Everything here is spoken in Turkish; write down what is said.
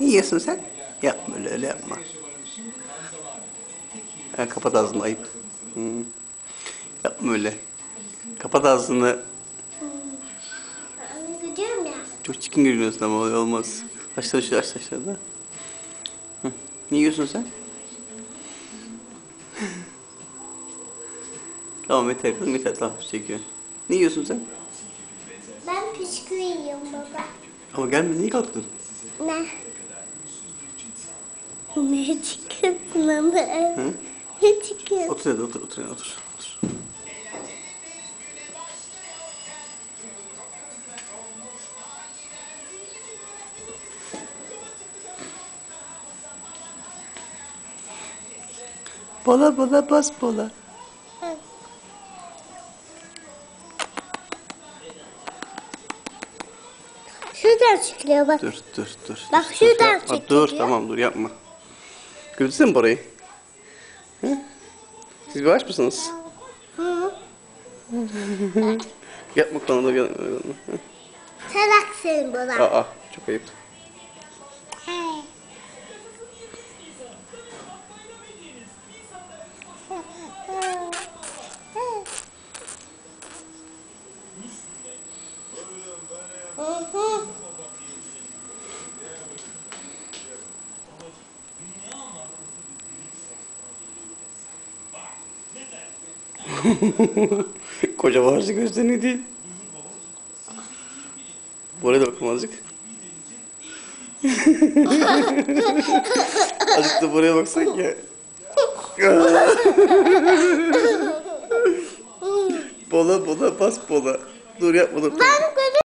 Ne yiyorsun sen? Yapma öyle yapma. Ha, kapat ağzını ayıp. Yapma öyle. Kapat ağzını. Gidiyorum ya. Çok çirkin görünüyorsun ama öyle olmaz. Aç aşağıda. Ne yiyorsun sen? Tamam yeter kızım yeter tamam çekiyor. Ne yiyorsun sen? Ben bisküvi yiyorum baba. Ama gelme niye kalktın? Ne? Ne çıkıyorsun ama? Hı? Ne çıkıyorsun? Otur hadi otur. Bola bas bola. Şuradan çıkıyor bak. Dur. Bak Dur, şuradan yapma, çıkıyor. dur tamam dur yapma. Gördün mü burayı? Hı? Siz bir aç mısınız? Hı. Yapma konuda yapma. Salak senin baba. Aa çok ayıp. Koca bağırcı gözlerini değil. Buraya da bakalım azıcık. Azıcık da buraya baksak ya. Bola bas bola. Dur yapma dur. Ben